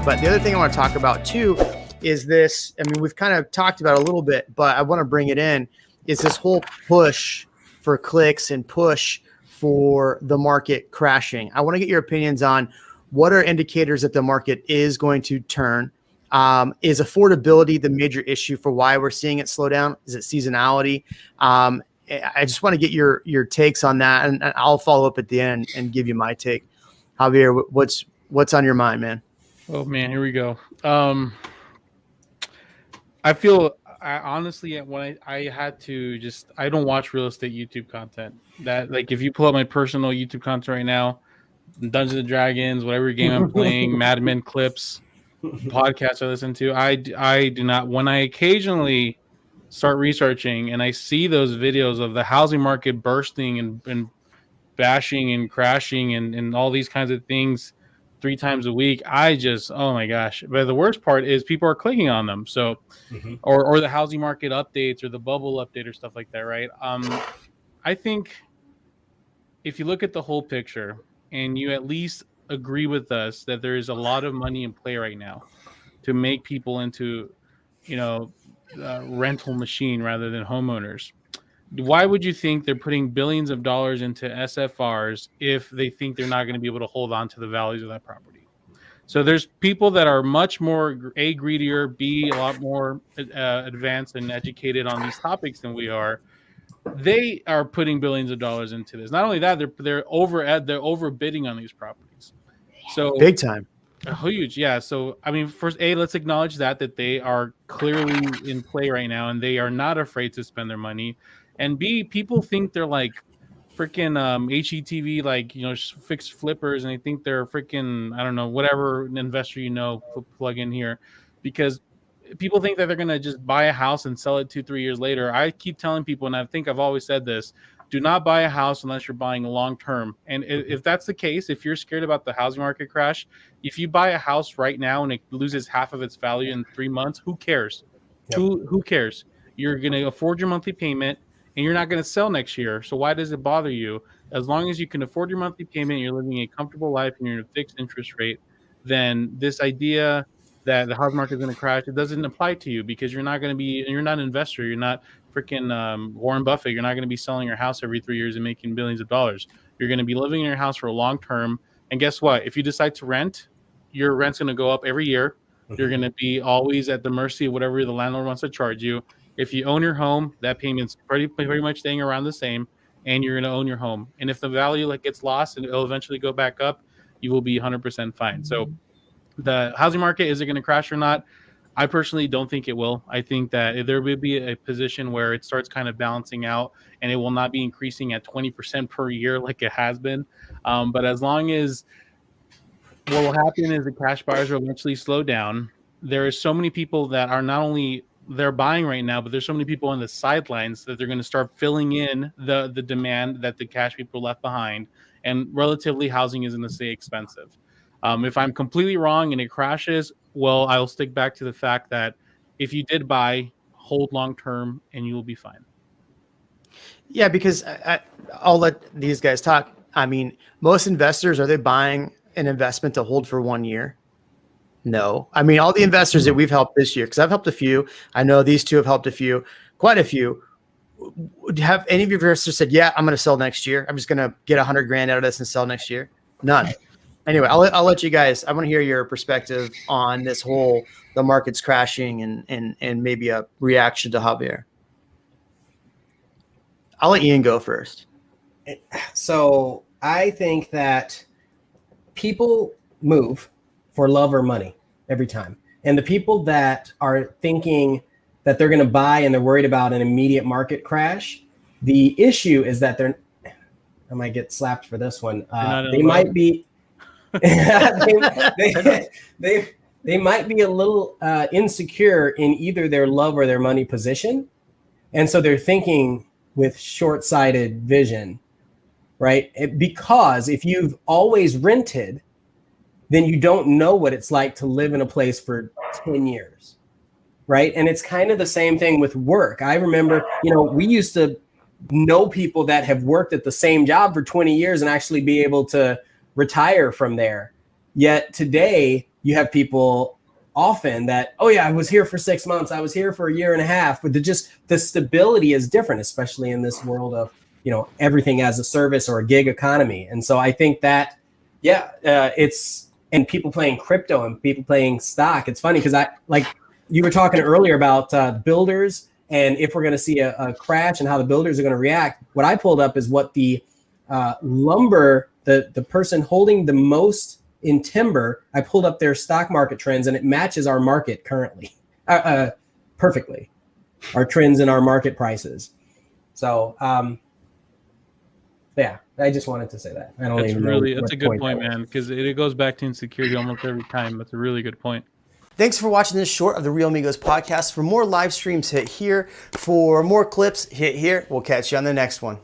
But the other thing I want to talk about too is this. I mean, we've kind of talked about it a little bit, but I want to bring it in. Is this whole push for clicks and push for the market crashing? I want to get your opinions on what are indicators that the market is going to turn. Is affordability the major issue for why we're seeing it slow down? Is it seasonality? I just want to get your takes on that, and I'll follow up at the end and give you my take. Javier, what's on your mind, man? Oh man, here we go. I honestly, when I had to just, I don't watch real estate YouTube content. That, like, if you pull up my personal YouTube content right now, Dungeons and Dragons, whatever game I'm playing, Mad Men clips, podcasts I listen to, I do not. When I occasionally start researching and I see those videos of the housing market bursting and bashing and crashing and all these kinds of things 3 times a week, I just, oh my gosh. But the worst part is people are clicking on them. So, or the housing market updates or the bubble update or stuff like that, right? I think if you look at the whole picture and you at least agree with us that there is a lot of money in play right now to make people into, rental machine rather than homeowners, why would you think they're putting billions of dollars into SFRs if they think they're not going to be able to hold on to the values of that property? So there's people that are much more A, greedier, B, a lot more advanced and educated on these topics than we are. They are putting billions of dollars into this. Not only that, they're overbidding on these properties. So big time. Huge, yeah. So I mean, first, let's acknowledge that they are clearly in play right now, and they are not afraid to spend their money. And B, people think they're like freaking HETV, like, fixed flippers, and they think they're freaking, I don't know, whatever investor plug in here, because people think that they're gonna just buy a house and sell it 2-3 years later. I keep telling people, and I think I've always said this: do not buy a house unless you're buying long term. And if that's the case, if you're scared about the housing market crash, if you buy a house right now and it loses half of its value in 3 months, who cares? Yep. Who cares? You're gonna afford your monthly payment, and you're not going to sell next year. So why does it bother you? As long as you can afford your monthly payment, you're living a comfortable life, and you're in a fixed interest rate, then this idea that the housing market is going to crash, it doesn't apply to you, because you're not an investor. You're not freaking Warren Buffett. You're not going to be selling your house every 3 years and making billions of dollars. You're going to be living in your house for a long term. And guess what? If you decide to rent, your rent's going to go up every year. You're going to be always at the mercy of whatever the landlord wants to charge you. If you own your home, that payment's pretty much staying around the same, and you're going to own your home. And if the value gets lost and it'll eventually go back up, you will be 100% fine. So the housing market, is it going to crash or not? I personally don't think it will. I think that there will be a position where it starts kind of balancing out, and it will not be increasing at 20% per year like it has been. But as long as what will happen is the cash buyers will eventually slow down. There are so many people that are not only they're buying right now, but there's so many people on the sidelines that they're going to start filling in the demand that the cash people left behind. And relatively, housing is going to stay expensive. If I'm completely wrong and it crashes, well, I'll stick back to the fact that if you did buy, hold long term, and you will be fine. Yeah, because I'll let these guys talk. I mean, most investors, are they buying an investment to hold for 1 year? No. I mean, all the investors that we've helped this year, because I've helped a few, I know these two have helped quite a few. Have any of your investors said, yeah, I'm going to sell next year, I'm just going to get $100,000 out of this and sell next year? None. Anyway, I'll let you guys, I want to hear your perspective on this whole, the market's crashing and maybe a reaction to Javier. I'll let Ian go first. So I think that people move for love or money every time. And the people that are thinking that they're going to buy and they're worried about an immediate market crash, the issue is that I might get slapped for this one. They might be, they might be a little insecure in either their love or their money position. And so they're thinking with short-sighted vision, right? Because if you've always rented, then you don't know what it's like to live in a place for 10 years, right? And it's kind of the same thing with work. I remember, we used to know people that have worked at the same job for 20 years and actually be able to retire from there. Yet today you have people often that, oh yeah, I was here for 6 months, I was here for a year and a half, but the stability is different, especially in this world of, everything as a service or a gig economy. And so I think that, and people playing crypto and people playing stock. It's funny because you were talking earlier about builders, and if we're going to see a crash and how the builders are going to react. What I pulled up is what the lumber, the person holding the most in timber, I pulled up their stock market trends, and it matches our market currently perfectly, our trends and our market prices. So I just wanted to say that. That's a good point, man, because it goes back to insecurity almost every time. That's a really good point. Thanks for watching this short of the Real Migos podcast. For more live streams, hit here. For more clips, hit here. We'll catch you on the next one.